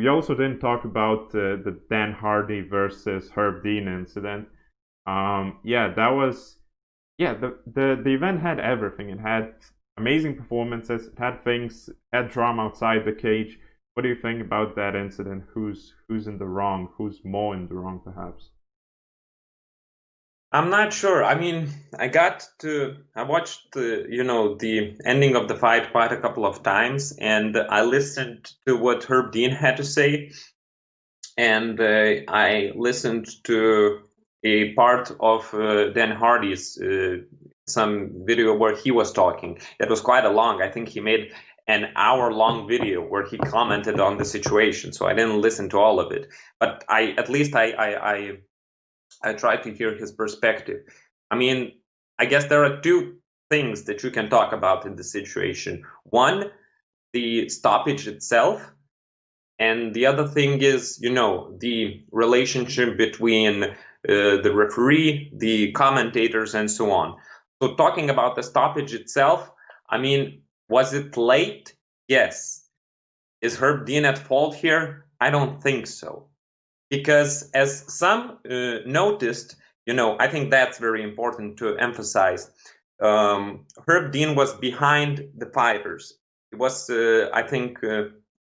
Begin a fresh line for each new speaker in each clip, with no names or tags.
we also didn't talk about the Dan Hardy versus Herb Dean incident. Yeah, that was yeah, the event had everything. It had amazing performances, it had things, had drama outside the cage. What do you think about that incident? Who's in the wrong? Who's more in the wrong, perhaps?
I'm not sure. I mean, I watched the ending of the fight quite a couple of times, and I listened to what Herb Dean had to say, and I listened to a part of Dan Hardy's some video where he was talking. It was quite a long. I think he made an hour-long video where he commented on the situation. So I didn't listen to all of it, but I at least I tried to hear his perspective. I mean, I guess there are two things that you can talk about in this situation. One, the stoppage itself, and the other thing is, the relationship between the referee, the commentators, and so on. So, talking about the stoppage itself, I mean, was it late? Yes. Is Herb Dean at fault here? I don't think so. Because as some noticed, I think that's very important to emphasize. Herb Dean was behind the fighters. It was, I think,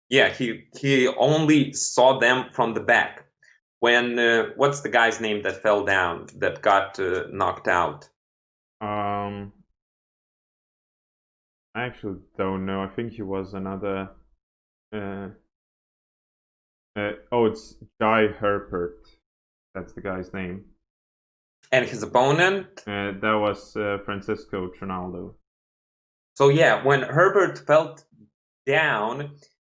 yeah, he only saw them from the back. When what's the guy's name that fell down, that got knocked out?
Um, I actually don't know. I think he was another. Uh, oh, it's Jai Herpert. That's the guy's name.
And his opponent.
That was Francisco Trinaldo.
So yeah, when Herbert fell down,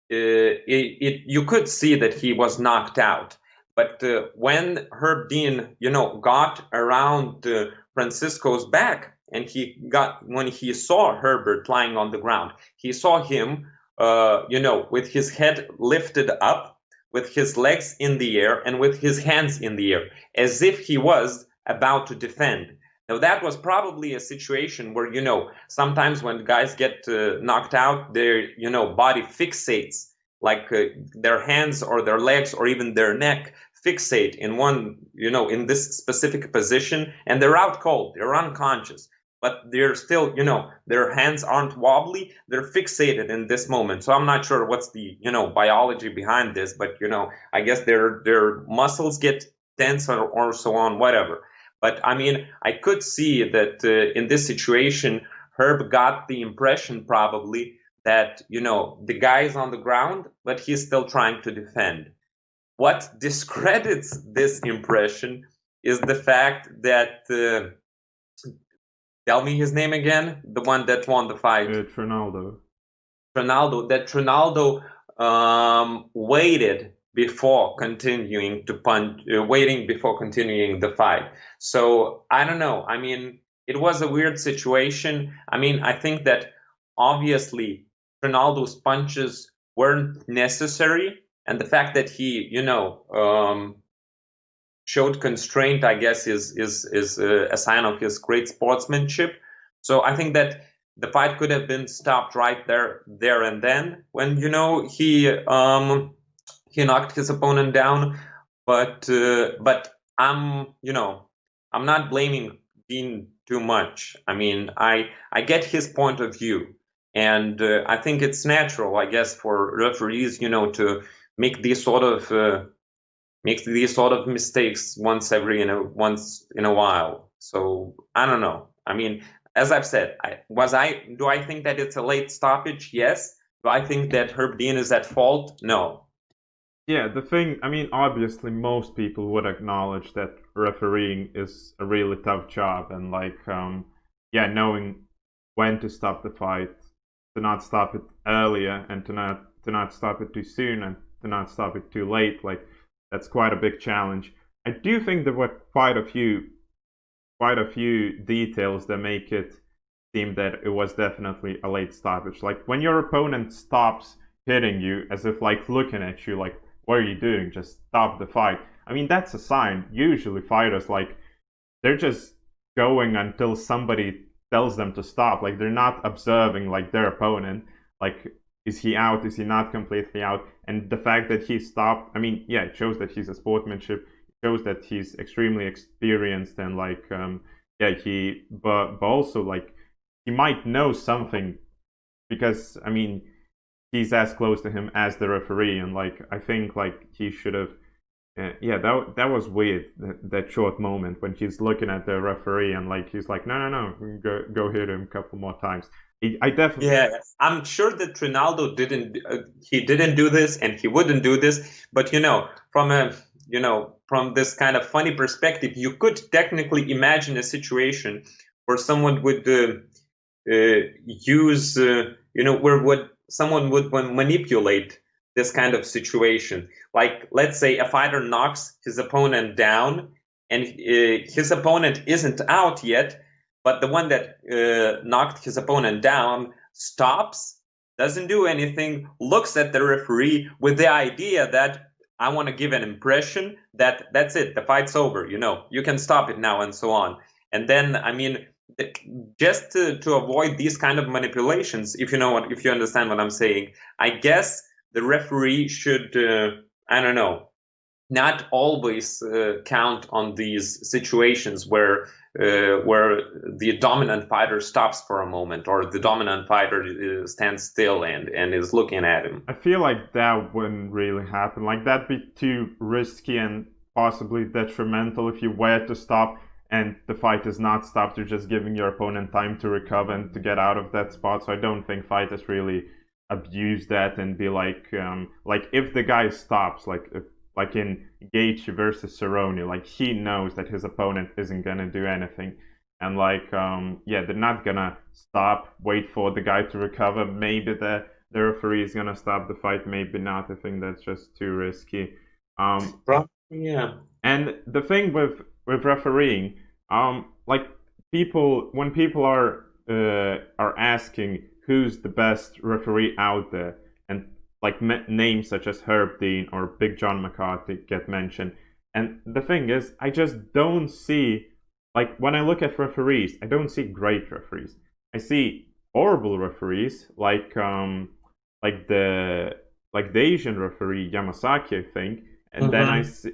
you could see that he was knocked out. But when Herb Dean, got around Francisco's back, and when he saw Herbert lying on the ground, he saw him, with his head lifted up, with his legs in the air, and with his hands in the air, as if he was about to defend. Now that was probably a situation where, sometimes when guys get knocked out, their, body fixates, like their hands or their legs or even their neck fixate in one, in this specific position, and they're out cold, they're unconscious. But they're still, their hands aren't wobbly, they're fixated in this moment. So I'm not sure what's the, biology behind this, but, I guess their muscles get tense or so on, whatever. But I mean, I could see that in this situation, Herb got the impression probably that, the guy is on the ground, but he's still trying to defend. What discredits this impression is the fact that, tell me his name again, the one that won the fight.
Trinaldo.
Ronaldo waited before continuing to punch, waiting before continuing the fight. So I don't know. I mean, it was a weird situation. I mean, I think that obviously Ronaldo's punches weren't necessary, and the fact that he, showed constraint, I guess, is a sign of his great sportsmanship. So I think that the fight could have been stopped right there and then when he knocked his opponent down. But I'm not blaming Dean too much. I mean, I get his point of view, and I think it's natural, I guess, for referees, to make these sort of makes these sort of mistakes once in a while. So I don't know. I mean, as I've said, do I think that it's a late stoppage? Yes. Do I think that Herb Dean is at fault? No.
Yeah, the thing, I mean, obviously, most people would acknowledge that refereeing is a really tough job, and yeah, knowing when to stop the fight, to not stop it earlier, and to not stop it too soon, and to not stop it too late, like that's quite a big challenge. I do think there were quite a few details that make it seem that it was definitely a late stoppage. Like when your opponent stops hitting you, as if like looking at you, like what are you doing? Just stop the fight. I mean, that's a sign. Usually, fighters like they're just going until somebody tells them to stop. Like they're not observing like their opponent. Like is he out? Is he not completely out? And the fact that he stopped, I mean, yeah, it shows that he's a sportsmanship. It shows that he's extremely experienced and like, yeah, but also like he might know something because I mean he's as close to him as the referee, and like I think like he should have. Yeah, that was weird. That short moment when he's looking at the referee and like he's like, no, no, no, go hit him a couple more times. I definitely.
Yeah, I'm sure that Ronaldo didn't he didn't do this and he wouldn't do this, but from this kind of funny perspective, you could technically imagine a situation where someone would use where would someone would manipulate this kind of situation. Like let's say a fighter knocks his opponent down and his opponent isn't out yet, but the one that knocked his opponent down stops, doesn't do anything, looks at the referee with the idea that I want to give an impression that that's it, the fight's over, you can stop it now, and so on. And then, I mean, just to avoid these kind of manipulations, if you understand what I'm saying, I guess the referee should, I don't know, not always count on these situations where the dominant fighter stops for a moment, or the dominant fighter stands still and is looking at him.
I feel like that wouldn't really happen. Like that'd be too risky and possibly detrimental if you were to stop and the fight is not stopped. You're just giving your opponent time to recover and to get out of that spot. So I don't think fighters really abuse that and be like if the guy stops, like in Gaethje versus Cerrone, like he knows that his opponent isn't gonna do anything, and like yeah, they're not gonna stop, wait for the guy to recover. Maybe the referee is gonna stop the fight, maybe not. I think that's just too risky.
Yeah.
And the thing with refereeing, like when people are asking who's the best referee out there, and like names such as Herb Dean or Big John McCarthy get mentioned. And the thing is, I just don't see, like when I look at referees, I don't see great referees. I see horrible referees, like the the Asian referee Yamasaki, I think, and then I
Mm-hmm.
see,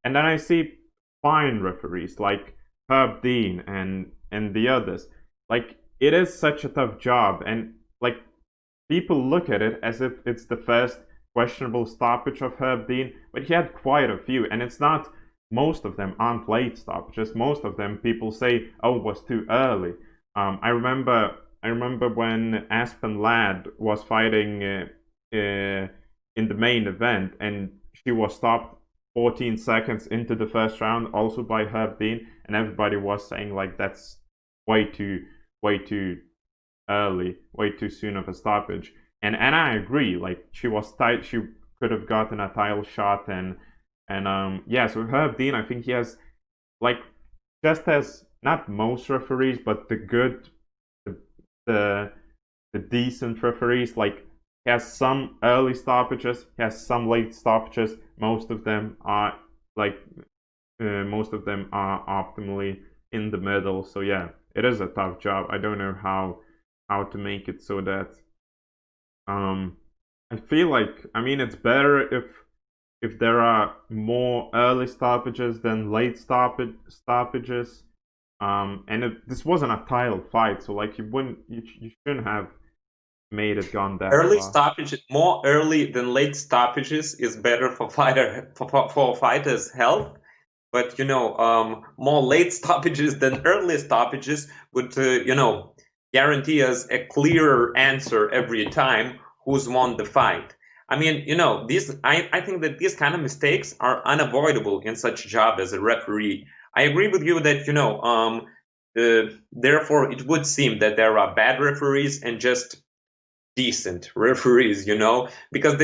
and then I see fine referees like Herb Dean and the others. Like it is such a tough job, and like people look at it as if it's the first questionable stoppage of Herb Dean, but he had quite a few, and it's not. Most of them aren't late stoppages. Most of them people say, "Oh, it was too early." I remember when Aspen Ladd was fighting in the main event, and she was stopped 14 seconds into the first round, also by Herb Dean, and everybody was saying like that's way too early, way too soon of a stoppage. And I agree. Like she was tight. She could have gotten a title shot, and yeah. So with Herb Dean, I think he has like just as not most referees, but the the, the decent referees. Like he has some early stoppages, he has some late stoppages. Most of them are like most of them are optimally in the middle. So yeah, it is a tough job. I don't know how to make it so that um I feel like I mean it's better if there are more early stoppages than late stoppages. This wasn't a title fight, so like you shouldn't have made it gone that
Early
far.
stoppage, more early than late stoppages is better for fighters' health. But more late stoppages than early stoppages would guarantee us a clearer answer every time who's won the fight. I mean, these I think that these kind of mistakes are unavoidable in such a job as a referee. I agree with you that therefore it would seem that there are bad referees and just decent referees, because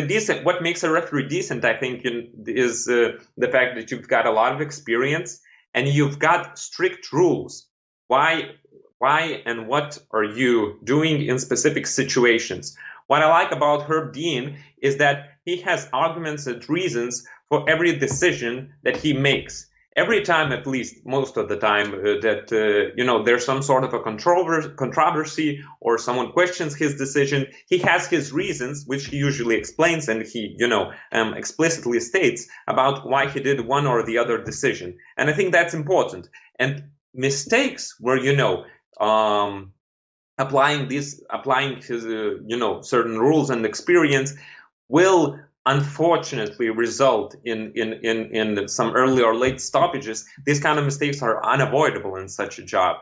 what makes a referee decent, I think, is the fact that you've got a lot of experience and you've got strict rules. Why, and what are you doing in specific situations? What I like about Herb Dean is that he has arguments and reasons for every decision that he makes. every time, at least most of the time, that there's some sort of a controversy or someone questions his decision, he has his reasons, which he usually explains, and he explicitly states about why he did one or the other decision. And I think that's important. And mistakes where applying his certain rules and experience will unfortunately result in some early or late stoppages. These kind of mistakes are unavoidable in such a job.